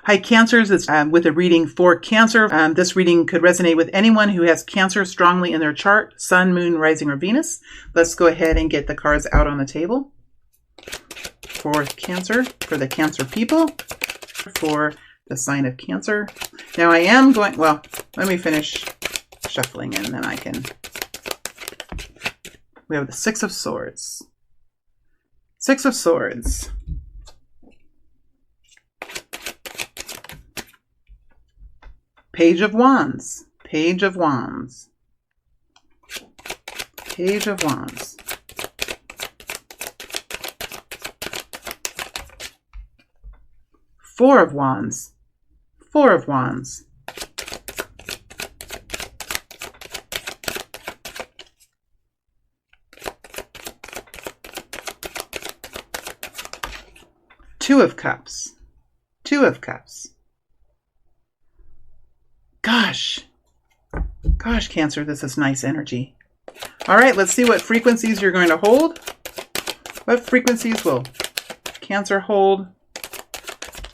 Hi, Cancers. It's with a reading for Cancer. This reading could resonate with anyone who has Cancer strongly in their chart, Sun, Moon, Rising, or Venus. Let's go ahead and get the cards out on the table for Cancer, for the Cancer people, for the sign of Cancer. Now I am going, well, let me finish shuffling and then I can. We have the Six of Swords. Six of Swords. Page of Wands. Page of Wands. Page of Wands. Four of Wands. Four of Wands. Two of Cups. Two of Cups. Gosh, Cancer, this is nice energy. All right, let's see what frequencies you're going to hold. What frequencies will Cancer hold?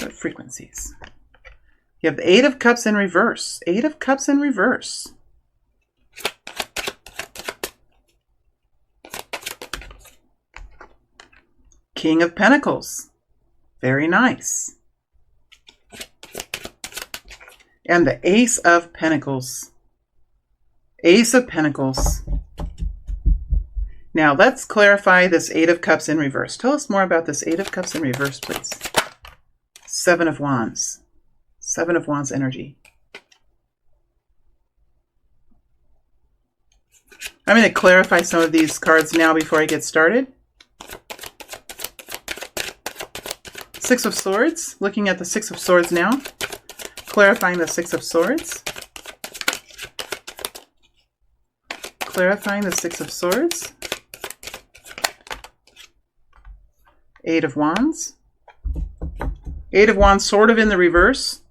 What frequencies? You have the Eight of Cups in reverse. Eight of Cups in reverse. King of Pentacles. Very nice. And the Ace of Pentacles. Ace of Pentacles. Now let's clarify this Eight of Cups in reverse. Tell us more about this Eight of Cups in reverse, please. Seven of Wands. Seven of Wands energy. I'm going to clarify some of these cards now before I get started. Six of Swords. Looking at the Six of Swords now. Clarifying the Six of Swords. Clarifying the Six of Swords. Eight of Wands. Eight of Wands sort of in the reverse.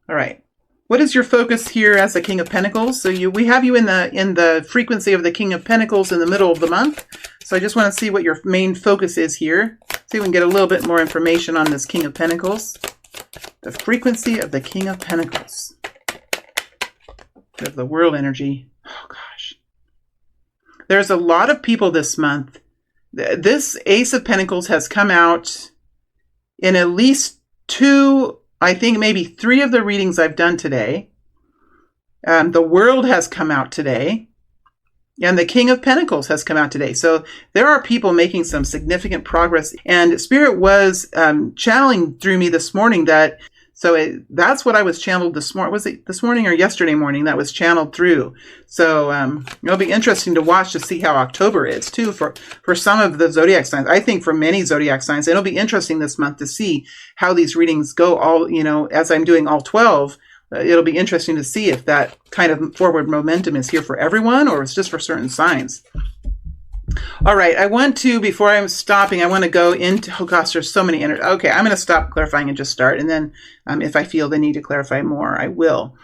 All right. What is your focus here as the King of Pentacles? So we have you in the frequency of the King of Pentacles in the middle of the month. So I just want to see what your main focus is here. See if we can get a little bit more information on this King of Pentacles. The frequency of the King of Pentacles. Of the world energy. Oh gosh. There's a lot of people this month. This Ace of Pentacles has come out in at least two, I think maybe three of the readings I've done today. The World has come out today. And the King of Pentacles has come out today. So there are people making some significant progress. And Spirit was channeling through me this morning that, that's what I was channeled this morning. Was it this morning or yesterday morning that was channeled through? So it'll be interesting to watch to see how October is too for some of the zodiac signs. I think for many zodiac signs, it'll be interesting this month to see how these readings go all, as I'm doing all 12. It'll be interesting to see if that kind of forward momentum is here for everyone or it's just for certain signs. All right, I want to, before I'm stopping, I want to go into, oh gosh, there's so many energy. Okay, I'm going to stop clarifying and just start. And then if I feel the need to clarify more, I will.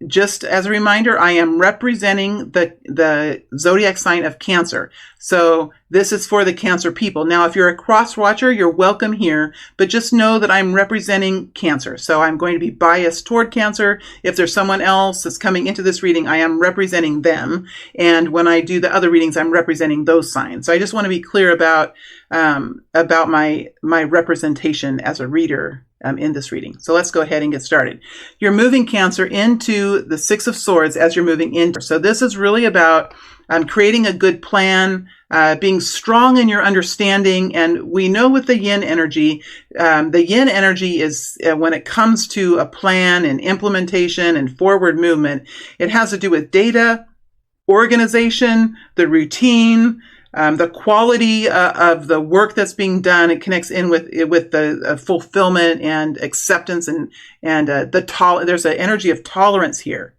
Just as a reminder, I am representing the zodiac sign of Cancer. So this is for the Cancer people. Now, if you're a cross watcher, you're welcome here, but just know that I'm representing Cancer. So I'm going to be biased toward Cancer. If there's someone else that's coming into this reading, I am representing them. And when I do the other readings, I'm representing those signs. So I just want to be clear about my representation as a reader in this reading. So let's go ahead and get started. You're moving Cancer into the Six of Swords as you're moving in. So this is really about creating a good plan, being strong in your understanding. And we know with the yin energy is when it comes to a plan and implementation and forward movement, it has to do with data, organization, the routine, the quality of the work that's being done. It connects in with the fulfillment and acceptance and there's an energy of tolerance here.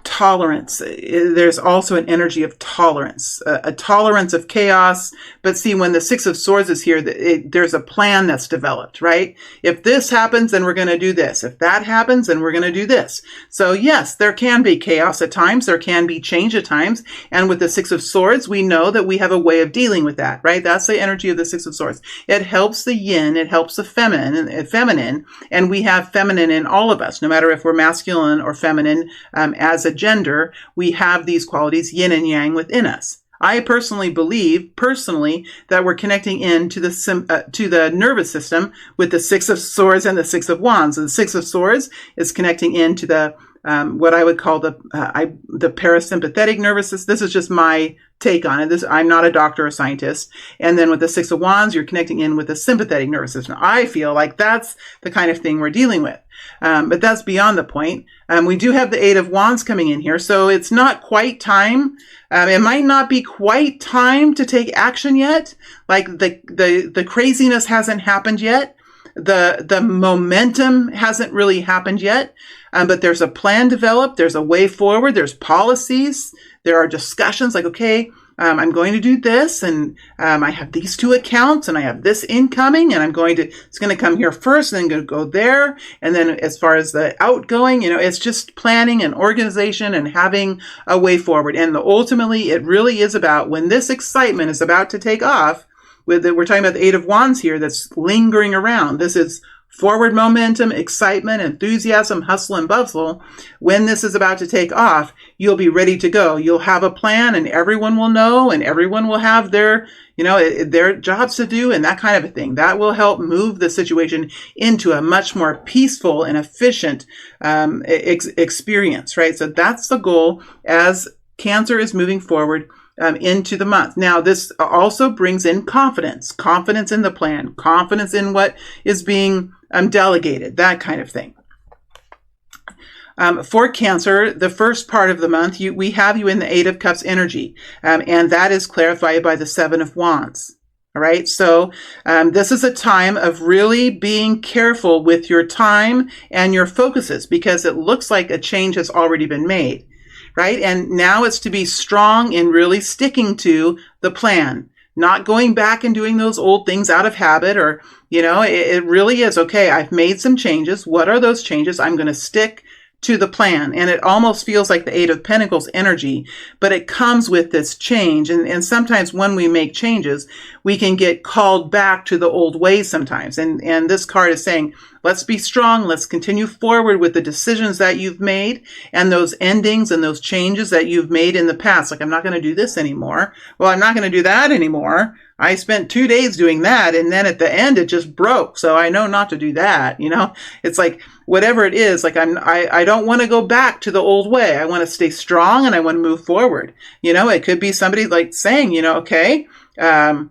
tolerance. There's also an energy of tolerance, a tolerance of chaos. But see, when the Six of Swords is here, there's a plan that's developed, right? If this happens, then we're going to do this. If that happens, then we're going to do this. So yes, there can be chaos at times. There can be change at times. And with the Six of Swords, we know that we have a way of dealing with that, right? That's the energy of the Six of Swords. It helps the yin, it helps the feminine, and we have feminine in all of us, no matter if we're masculine or feminine. As a gender, we have these qualities, yin and yang, within us. I personally believe, that we're connecting in to the nervous system with the Six of Swords and the Six of Wands. And the Six of Swords is connecting into the what I would call the parasympathetic nervous system. This is just my take on it. I'm not a doctor or scientist. And then with the Six of Wands, you're connecting in with the sympathetic nervous system. I feel like that's the kind of thing we're dealing with. But that's beyond the point. We do have the Eight of Wands coming in here, so it's not quite time. It might not be quite time to take action yet. Like the craziness hasn't happened yet. The momentum hasn't really happened yet. But there's a plan developed. There's a way forward. There's policies. There are discussions like, okay, I'm going to do this, and I have these two accounts, and I have this incoming, and it's going to come here first, and then going to go there. And then as far as the outgoing, it's just planning and organization and having a way forward. And ultimately, it really is about when this excitement is about to take off. We're talking about the Eight of Wands here that's lingering around. This is forward momentum, excitement, enthusiasm, hustle, and bustle. When this is about to take off, you'll be ready to go. You'll have a plan, and everyone will know, and everyone will have their jobs to do, and that kind of a thing. That will help move the situation into a much more peaceful and efficient experience, right? So that's the goal as Cancer is moving forward into the month. Now, this also brings in confidence in the plan, confidence in what is being delegated, that kind of thing. For Cancer, the first part of the month, we have you in the Eight of Cups energy, and that is clarified by the Seven of Wands. All right, so this is a time of really being careful with your time and your focuses, because it looks like a change has already been made. Right? And now it's to be strong in really sticking to the plan, not going back and doing those old things out of habit, or, it really is, okay, I've made some changes. What are those changes? I'm going to stick to the plan. And it almost feels like the Eight of Pentacles energy, but it comes with this change. And sometimes when we make changes, we can get called back to the old ways sometimes. And this card is saying, let's be strong. Let's continue forward with the decisions that you've made and those endings and those changes that you've made in the past. Like, I'm not going to do this anymore. Well, I'm not going to do that anymore. I spent 2 days doing that, and then at the end it just broke. So I know not to do that. It's like whatever it is. Like I don't want to go back to the old way. I want to stay strong and I want to move forward. It could be somebody like saying, okay, I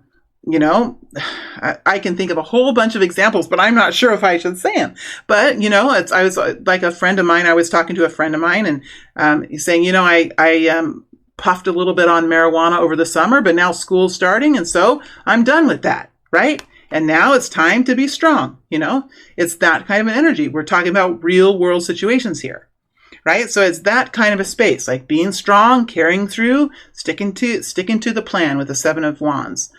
can think of a whole bunch of examples, but I'm not sure if I should say them. But, I was like a friend of mine. I was talking to a friend of mine, and he's saying, I puffed a little bit on marijuana over the summer, but now school's starting, and so I'm done with that, right? And now it's time to be strong. It's that kind of an energy. We're talking about real world situations here, right? So it's that kind of a space, like being strong, carrying through, sticking to the plan with the Seven of Wands.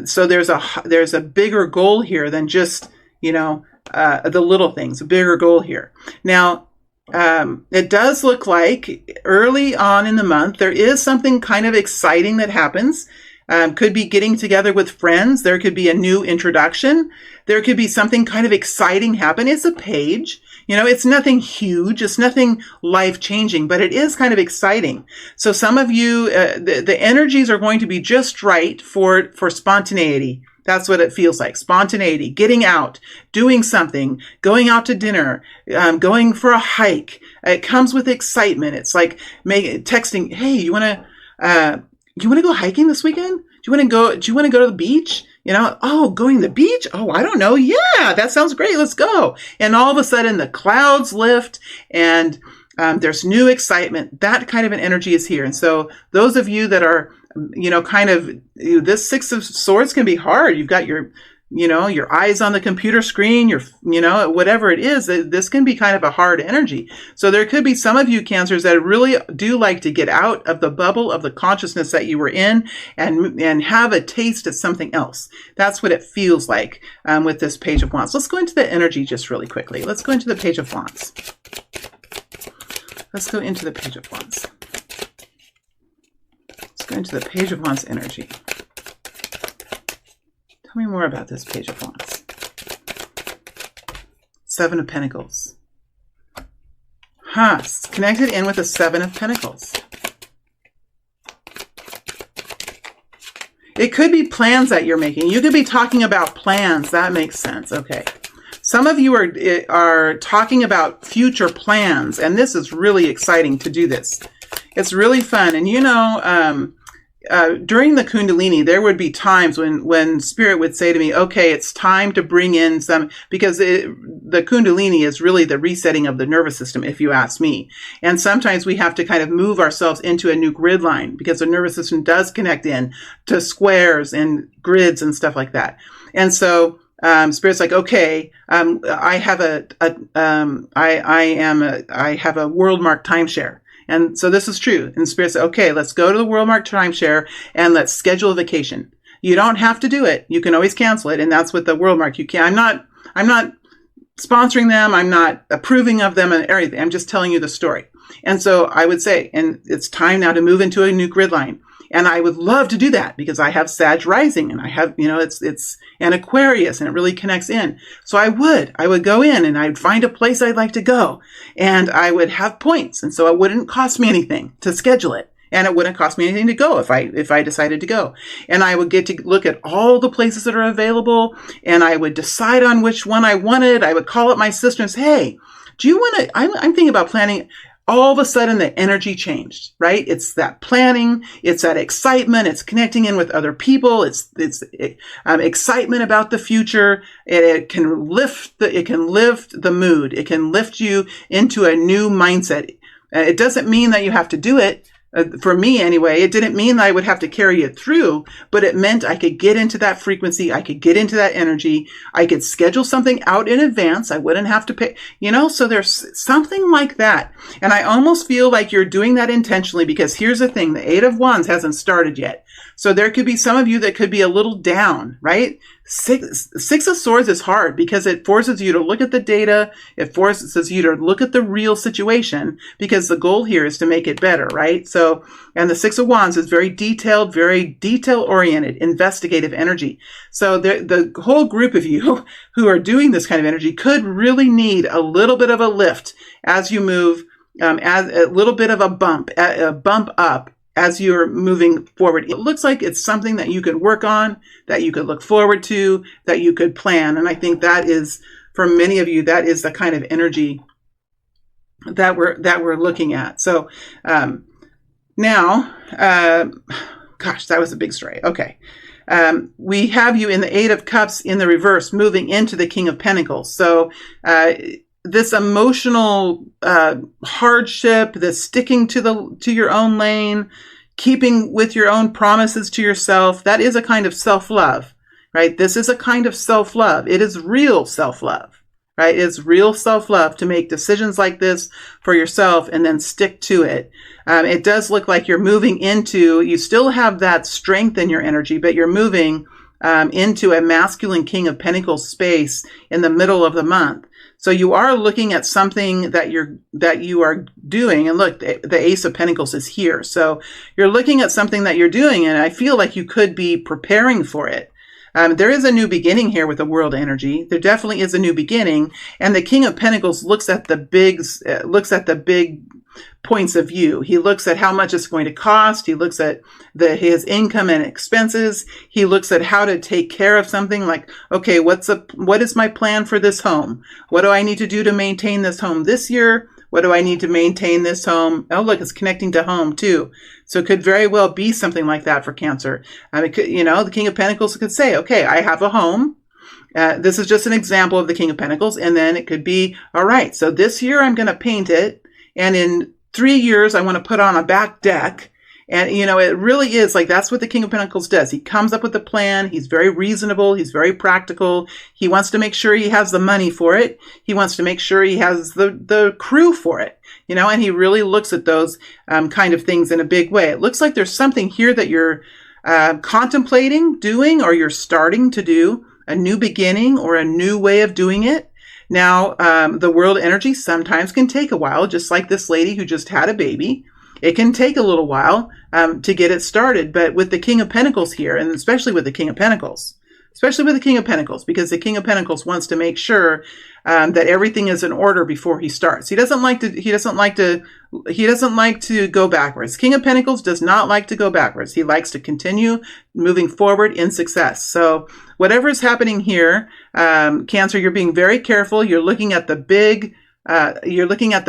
So there's a bigger goal here than just, the little things, a bigger goal here. Now, it does look like early on in the month, there is something kind of exciting that happens. Could be getting together with friends. There could be a new introduction. There could be something kind of exciting happen. It's a page. It's nothing huge. It's nothing life-changing, but it is kind of exciting. So some of you, the energies are going to be just right for spontaneity. That's what it feels like. Spontaneity, getting out, doing something, going out to dinner, going for a hike. It comes with excitement. It's like texting, hey, you want to go hiking this weekend? Do you want to go to the beach? Going to the beach? Oh, I don't know. Yeah, that sounds great. Let's go. And all of a sudden the clouds lift and there's new excitement. That kind of an energy is here. And so those of you that are, this Six of Swords can be hard. You've got your your eyes on the computer screen, whatever it is, this can be kind of a hard energy. So there could be some of you Cancers that really do like to get out of the bubble of the consciousness that you were in and have a taste of something else. That's what it feels like with this Page of Wands. Let's go into the energy just really quickly. Let's go into the Page of Wands. Let's go into the Page of Wands. Let's go into the Page of Wands energy. Tell me more about this Page of Wands. Seven of Pentacles. It's connected in with the Seven of Pentacles. It could be plans that you're making. You could be talking about plans. That makes sense. Okay. Some of you are talking about future plans, and this is really exciting to do this. It's really fun. And during the Kundalini, there would be times when Spirit would say to me, okay, it's time to bring in some, because the Kundalini is really the resetting of the nervous system, if you ask me. And sometimes we have to kind of move ourselves into a new grid line because the nervous system does connect in to squares and grids and stuff like that. And so Spirit's like, okay, I have a world mark timeshare. And so this is true. And Spirit said, okay, let's go to the World Mark timeshare and let's schedule a vacation. You don't have to do it. You can always cancel it. And that's what the World Mark, you can. I'm not sponsoring them. I'm not approving of them and everything. I'm just telling you the story. And so I would say, and it's time now to move into a new grid line. And I would love to do that because I have Sag rising and I have, it's an Aquarius and it really connects in. So I would go in and I'd find a place I'd like to go and I would have points. And so it wouldn't cost me anything to schedule it. And it wouldn't cost me anything to go if I decided to go. And I would get to look at all the places that are available and I would decide on which one I wanted. I would call up my sister and say, hey, do you want to, I'm thinking about planning. All of a sudden the energy changed, right? It's that planning, it's that excitement, it's connecting in with other people, it's excitement about the future. It can lift the mood. It can lift you into a new mindset. It doesn't mean that you have to do it. For me anyway, it didn't mean that I would have to carry it through, but it meant I could get into that frequency. I could get into that energy. I could schedule something out in advance. I wouldn't have to pay, so there's something like that. And I almost feel like you're doing that intentionally because here's the thing. The Eight of Wands hasn't started yet. So there could be some of you that could be a little down, right? Six of Swords is hard because it forces you to look at the data. It forces you to look at the real situation because the goal here is to make it better, right? So, and the Six of Wands is very detailed, very detail-oriented, investigative energy. So the whole group of you who are doing this kind of energy could really need a little bit of a lift as you move, as a little bit of a bump up as you're moving forward. It looks like it's something that you could work on, that you could look forward to, that you could plan. And I think that is, for many of you, that is the kind of energy that we're looking at. So now, gosh, that was a big story. Okay. We have you in the Eight of Cups in the reverse, moving into the King of Pentacles. So this emotional hardship, the sticking to your own lane, keeping with your own promises to yourself, that is a kind of self-love, right? This is a kind of self-love. It is real self-love, right? It's real self-love to make decisions like this for yourself and then stick to it. It does look like you're moving into, you still have that strength in your energy, but you're moving into a masculine King of Pentacles space in the middle of the month. So you are looking at something that you are doing. And look, the Ace of Pentacles is here. So you're looking at something that you're doing, and I feel like you could be preparing for it. There is a new beginning here with the world energy. There definitely is a new beginning. And the King of Pentacles looks at the big points of view. He looks at how much it's going to cost. He looks at his income and expenses. He looks at how to take care of something like, okay, what is my plan for this home? What do I need to do to maintain this home this year? What do I need to maintain this home? Oh, look, it's connecting to home too. So it could very well be something like that for Cancer. It could, the King of Pentacles could say, okay, I have a home. This is just an example of the King of Pentacles. And then it could be, all right, so this year I'm going to paint it. And in 3 years, I want to put on a back deck. And, it really is like, that's what the King of Pentacles does. He comes up with a plan. He's very reasonable. He's very practical. He wants to make sure he has the money for it. He wants to make sure he has the crew for it, and he really looks at those kind of things in a big way. It looks like there's something here that you're contemplating doing, or you're starting to do, a new beginning or a new way of doing it. Now, the world energy sometimes can take a while, just like this lady who just had a baby. It can take a little while to get it started. But with the King of Pentacles here, and especially with the King of Pentacles, because the King of Pentacles wants to make sure that everything is in order before he starts. He doesn't like to go backwards. King of Pentacles does not like to go backwards. He likes to continue moving forward in success. So whatever is happening here, Cancer, you're being very careful. You're looking at the big. Looking at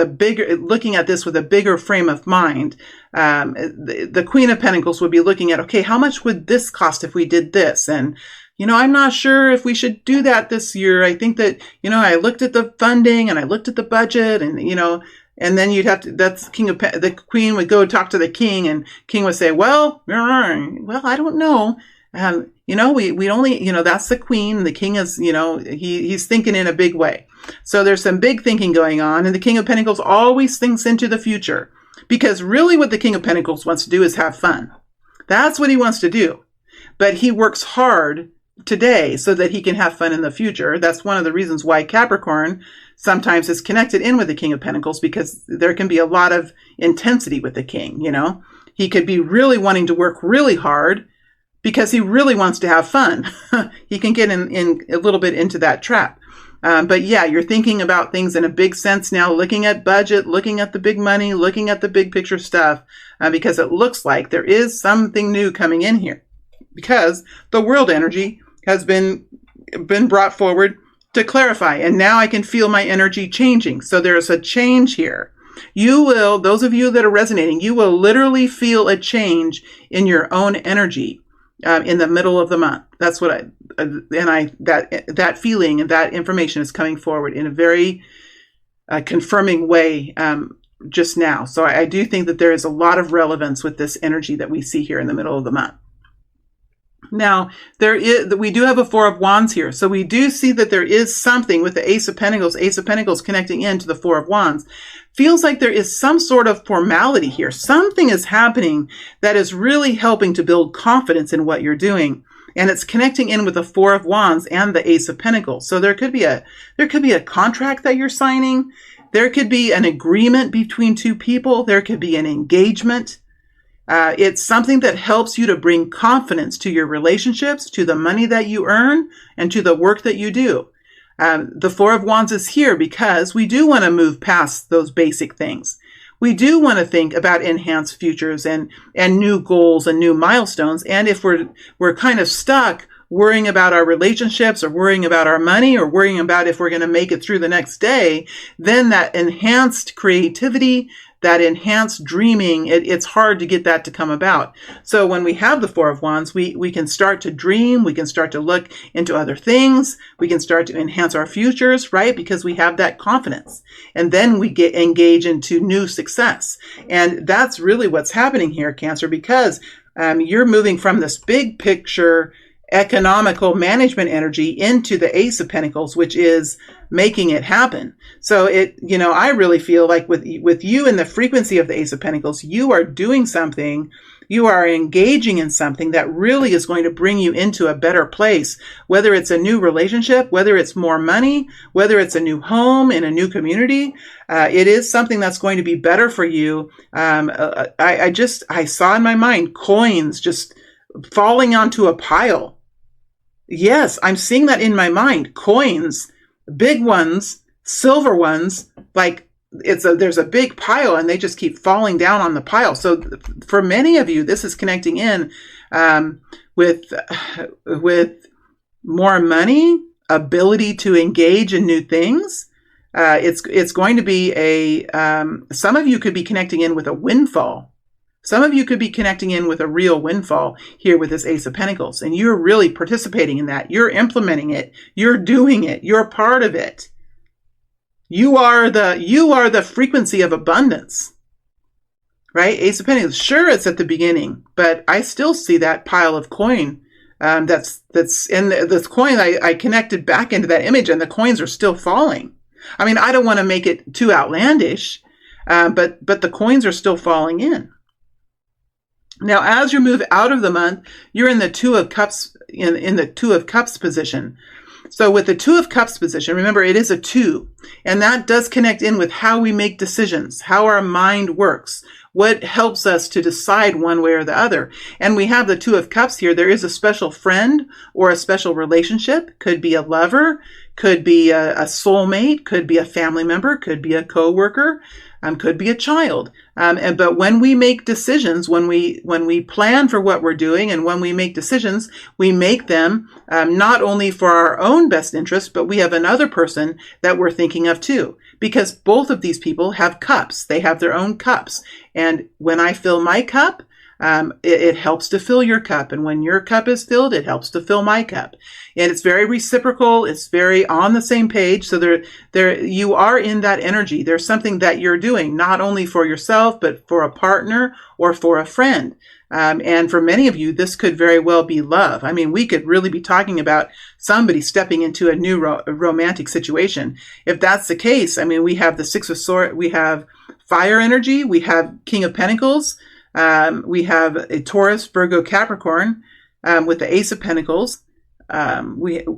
this with a bigger frame of mind. The Queen of Pentacles would be looking at, okay, how much would this cost if we did this? And, I'm not sure if we should do that this year. I think that, I looked at the funding and I looked at the budget and, and then you'd have to, the Queen would go talk to the King, and King would say, well, I don't know. We only, that's the Queen. The King is, he's thinking in a big way. So there's some big thinking going on, and the King of Pentacles always thinks into the future, because really what the King of Pentacles wants to do is have fun. That's what he wants to do. But he works hard today so that he can have fun in the future. That's one of the reasons why Capricorn sometimes is connected in with the King of Pentacles, because there can be a lot of intensity with the King, He could be really wanting to work really hard because he really wants to have fun. He can get in a little bit into that trap. But yeah, you're thinking about things in a big sense now, looking at budget, looking at the big money, looking at the big picture stuff, because it looks like there is something new coming in here, because the world energy has been brought forward to clarify. And now I can feel my energy changing. So there's a change here. You will, those of you that are resonating, you will literally feel a change in your own energy in the middle of the month. That's what that feeling and that information is coming forward in a very confirming way just now. So I do think that there is a lot of relevance with this energy that we see here in the middle of the month. Now, we do have a Four of Wands here. So we do see that there is something with the Ace of Pentacles connecting into the Four of Wands. Feels like there is some sort of formality here. Something is happening that is really helping to build confidence in what you're doing. And it's connecting in with the Four of Wands and the Ace of Pentacles. So there could be a contract that you're signing. There could be an agreement between two people. There could be an engagement. It's something that helps you to bring confidence to your relationships, to the money that you earn, and to the work that you do. The Four of Wands is here because we do want to move past those basic things. We do want to think about enhanced futures and new goals and new milestones. And if we're kind of stuck worrying about our relationships or worrying about our money or worrying about if we're going to make it through the next day, then that enhanced creativity, that enhanced dreaming, it's hard to get that to come about. So when we have the Four of Wands, we can start to dream, we can start to look into other things, we can start to enhance our futures, right? Because we have that confidence. And then we engage into new success. And that's really what's happening here, Cancer, because you're moving from this big picture economical management energy into the Ace of Pentacles, which is making it happen. So I really feel like with you and the frequency of the Ace of Pentacles, you are doing something, you are engaging in something that really is going to bring you into a better place, whether it's a new relationship, whether it's more money, whether it's a new home in a new community. It is something that's going to be better for you. I saw in my mind coins just falling onto a pile. Yes, I'm seeing that in my mind. Coins, big ones, silver ones, like there's a big pile and they just keep falling down on the pile. So for many of you, this is connecting in with more money, ability to engage in new things. It's going to be some of you could be connecting in with a windfall. Some of you could be connecting in with a real windfall here with this Ace of Pentacles, and you're really participating in that. You're implementing it. You're doing it. You're part of it. You are the frequency of abundance. right? Ace of Pentacles. Sure, it's at the beginning, but I still see that pile of coin. That's in this coin. I connected back into that image, and the coins are still falling. I mean, I don't want to make it too outlandish, but the coins are still falling in. Now, as you move out of the month, you're in the Two of Cups, in the Two of Cups position. So with the Two of Cups position, remember it is a 2, and that does connect in with how we make decisions, how our mind works, what helps us to decide one way or the other. And we have the Two of Cups here. There is a special friend or a special relationship. Could be a lover, could be a soulmate, could be a family member, could be a coworker, could be a child. But when we make decisions, when we plan for what we're doing, and when we make decisions, we make them not only for our own best interest, but we have another person that we're thinking of too. Because both of these people have cups. They have their own cups. And when I fill my cup, it helps to fill your cup. And when your cup is filled, it helps to fill my cup. And it's very reciprocal. It's very on the same page. So there, you are in that energy. There's something that you're doing, not only for yourself, but for a partner or for a friend. And for many of you, this could very well be love. I mean, we could really be talking about somebody stepping into a new romantic situation. If that's the case, I mean, we have the Six of Swords, we have fire energy, we have King of Pentacles, we have a Taurus, Virgo, Capricorn, with the Ace of Pentacles. And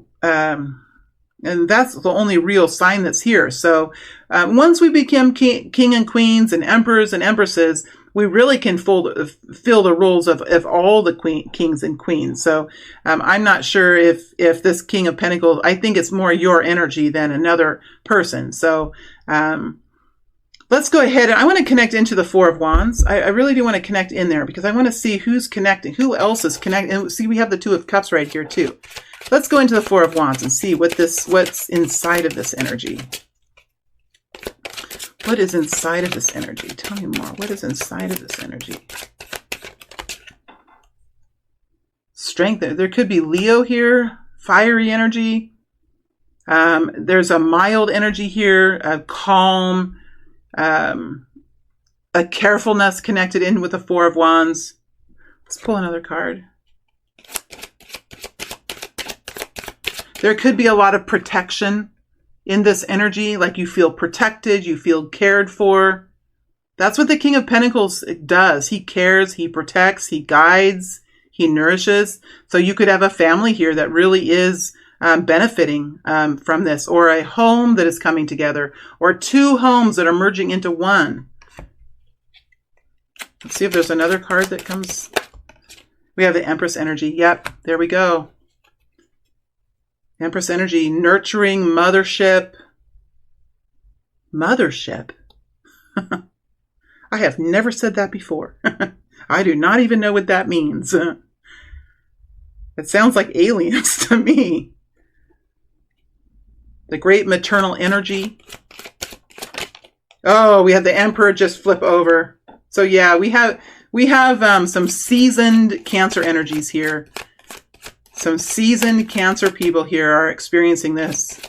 that's the only real sign that's here. So once we become king and queens and emperors and empresses, we really can fill the roles of all the kings and queens. So I'm not sure if this King of Pentacles, I think it's more your energy than another person. So let's go ahead, and I want to connect into the Four of Wands. I really do want to connect in there because I want to see who's connecting, who else is connecting. And see, we have the Two of Cups right here too. Let's go into the Four of Wands and see what's inside of this energy. What is inside of this energy? Tell me more. What is inside of this energy? Strength. There could be Leo here, fiery energy. There's a mild energy here, a calm, a carefulness connected in with the Four of Wands. Let's pull another card. There could be a lot of protection in this energy, like you feel protected, you feel cared for. That's what the King of Pentacles does. He cares, he protects, he guides, he nourishes. So you could have a family here that really is benefiting from this, or a home that is coming together, or two homes that are merging into one. Let's see if there's another card that comes. We have the Empress energy. Yep, there we go. Empress energy, nurturing, mothership. Mothership? I have never said that before. I do not even know what that means. It sounds like aliens to me. The great maternal energy. Oh, we had the Emperor just flip over. So yeah, we have some seasoned Cancer energies here. Some seasoned Cancer people here are experiencing this.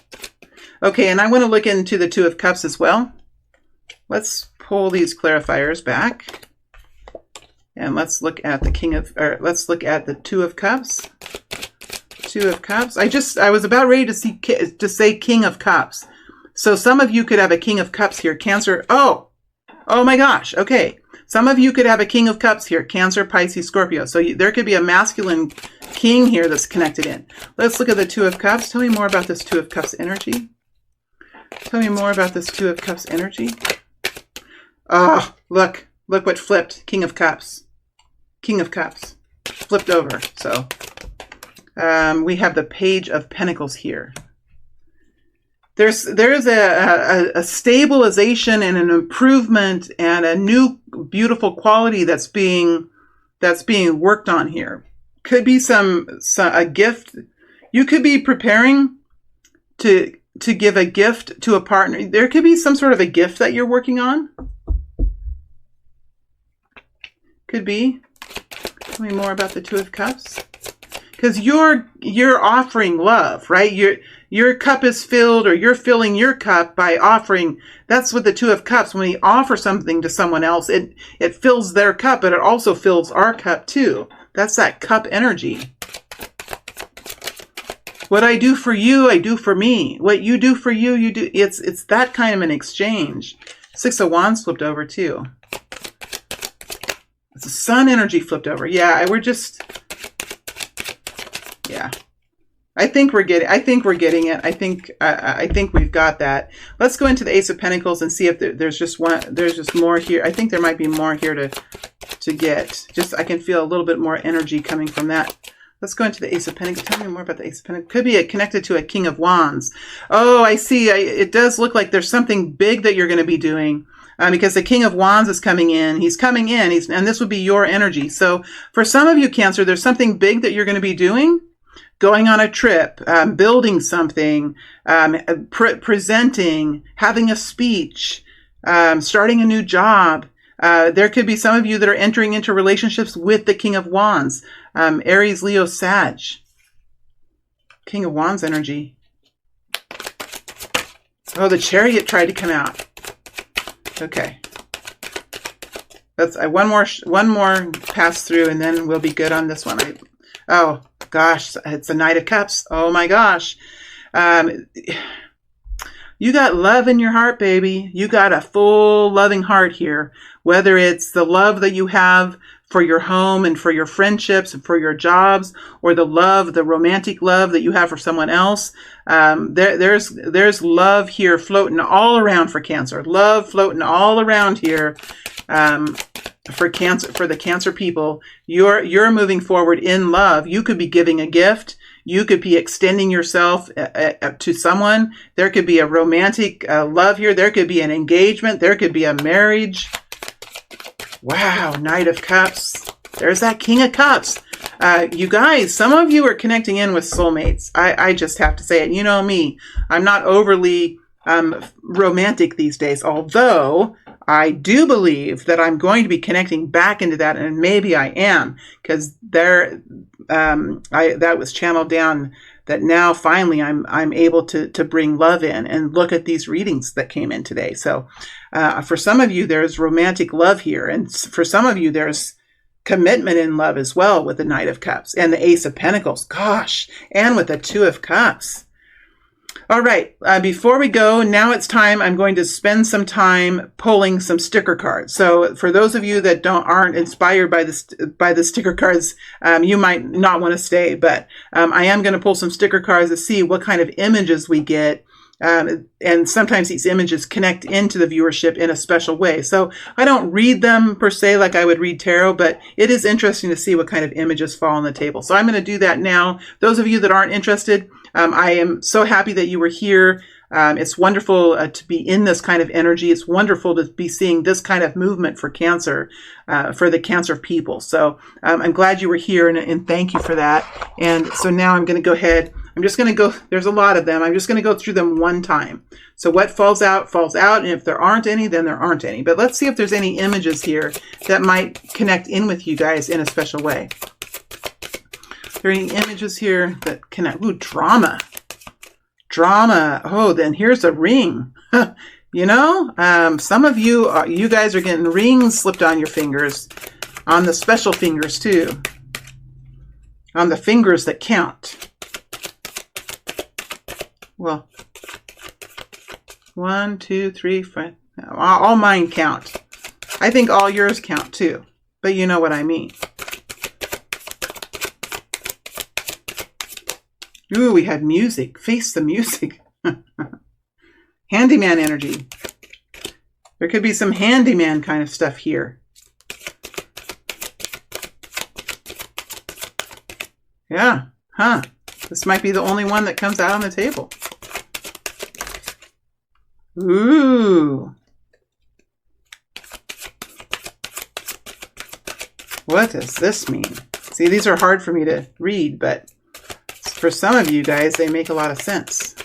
Okay, and I want to look into the Two of Cups as well. Let's pull these clarifiers back. And let's look at the let's look at the Two of Cups. Two of Cups. I was about ready to say King of Cups. So some of you could have a King of Cups here. Cancer. Oh my gosh. Okay. Some of you could have a King of Cups here. Cancer, Pisces, Scorpio. So there could be a masculine king here that's connected in. Let's look at the Two of Cups. Tell me more about this Two of Cups energy. Tell me more about this Two of Cups energy. Oh, look what flipped. King of Cups. King of Cups. Flipped over. So we have the Page of Pentacles here. There's a stabilization and an improvement and a new beautiful quality that's being worked on here. Could be a gift. You could be preparing to give a gift to a partner. There could be some sort of a gift that you're working on. Could be. Tell me more about the Two of Cups. Because you're offering love, right? your cup is filled, or you're filling your cup by offering. That's what the Two of Cups, when we offer something to someone else, it fills their cup, but it also fills our cup too. That's that cup energy. What I do for you, I do for me. What you do for you, you do. It's that kind of an exchange. Six of Wands flipped over too. It's the Sun energy flipped over. Yeah, we're just. Yeah, I think we're getting it. I think we've got that. Let's go into the Ace of Pentacles and see if there's just more here. I think there might be more here to get. Just I can feel a little bit more energy coming from that. Let's go into the Ace of Pentacles. Tell me more about the Ace of Pentacles. Could be connected to a King of Wands. Oh, I see. It does look like there's something big that you're going to be doing. Because the King of Wands is coming in. He's coming in. And this would be your energy. So for some of you, Cancer, there's something big that you're going to be doing. Going on a trip, building something, presenting, having a speech, starting a new job. There could be some of you that are entering into relationships with the King of Wands. Aries, Leo, Sag. King of Wands energy. Oh, the Chariot tried to come out. Okay. That's one more pass through, and then we'll be good on this one. Oh gosh, it's a Knight of Cups. Oh my gosh. You got love in your heart, baby. You got a full loving heart here. Whether it's the love that you have for your home and for your friendships and for your jobs, or the romantic love that you have for someone else. There's love here floating all around for Cancer. Love floating all around here. For the Cancer people, you're moving forward in love. You could be giving a gift. You could be extending yourself to someone. There could be a romantic love here. There could be an engagement. There could be a marriage. Wow, Knight of Cups. There's that King of Cups. You guys, some of you are connecting in with soulmates. I just have to say it. You know me. I'm not overly romantic these days, although I do believe that I'm going to be connecting back into that, and maybe I am, because that was channeled down. That now finally I'm able to bring love in, and look at these readings that came in today. So for some of you, there's romantic love here, and for some of you, there's commitment in love as well with the Knight of Cups and the Ace of Pentacles. Gosh, and with the Two of Cups. All right, before we go, now it's time. I'm going to spend some time pulling some sticker cards. So for those of you that aren't inspired by the sticker cards, you might not want to stay, but I am going to pull some sticker cards to see what kind of images we get. And sometimes these images connect into the viewership in a special way. So I don't read them per se like I would read tarot, but it is interesting to see what kind of images fall on the table. So I'm going to do that now. Those of you that aren't interested, I am so happy that you were here. It's wonderful to be in this kind of energy. It's wonderful to be seeing this kind of movement for Cancer, for the Cancer people. So I'm glad you were here, and thank you for that. And so now I'm going to go ahead. I'm just going to go, there's a lot of them. I'm just going to go through them one time. So what falls out, falls out. And if there aren't any, then there aren't any. But let's see if there's any images here that might connect in with you guys in a special way. Are there any images here that connect? Ooh, drama. Drama. Oh, then here's a ring. You know, some of you, you guys are getting rings slipped on your fingers, on the special fingers too, on the fingers that count. Well, 1, 2, 3, 4. All mine count. I think all yours count too, but you know what I mean. Ooh, we had music. Face the music. Handyman energy. There could be some handyman kind of stuff here. Yeah, huh. This might be the only one that comes out on the table. Ooh. What does this mean? See, these are hard for me to read, but for some of you guys, they make a lot of sense.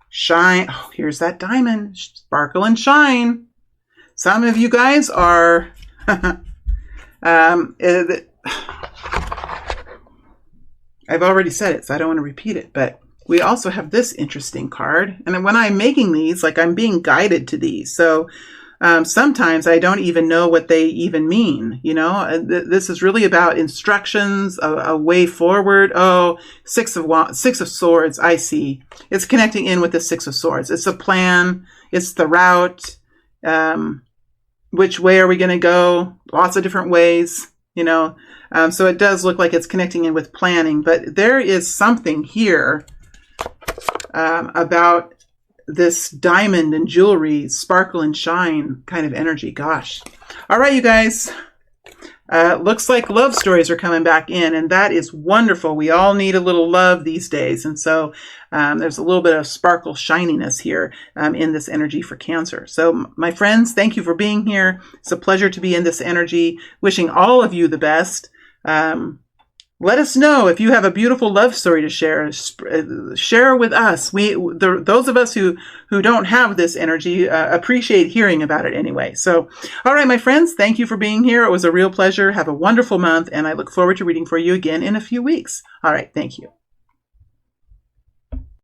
Shine. Oh, here's that diamond. Sparkle and shine. Some of you guys are... I've already said it, so I don't want to repeat it, but we also have this interesting card. And when I'm making these, like, I'm being guided to these. So sometimes I don't even know what they even mean. You know, this is really about instructions, a way forward. Oh, Six of Swords. I see. It's connecting in with the Six of Swords. It's a plan. It's the route. Which way are we going to go? Lots of different ways, you know. So it does look like it's connecting in with planning, but there is something here about this diamond and jewelry, sparkle and shine kind of energy. Gosh. All right, you guys. Looks like love stories are coming back in, and that is wonderful. We all need a little love these days, and so there's a little bit of sparkle shininess here in this energy for Cancer. So my friends, thank you for being here. It's a pleasure to be in this energy. Wishing all of you the best. Let us know if you have a beautiful love story to share. Share with us. Those of us who don't have this energy appreciate hearing about it anyway. So, all right, my friends, thank you for being here. It was a real pleasure. Have a wonderful month, and I look forward to reading for you again in a few weeks. All right, thank you.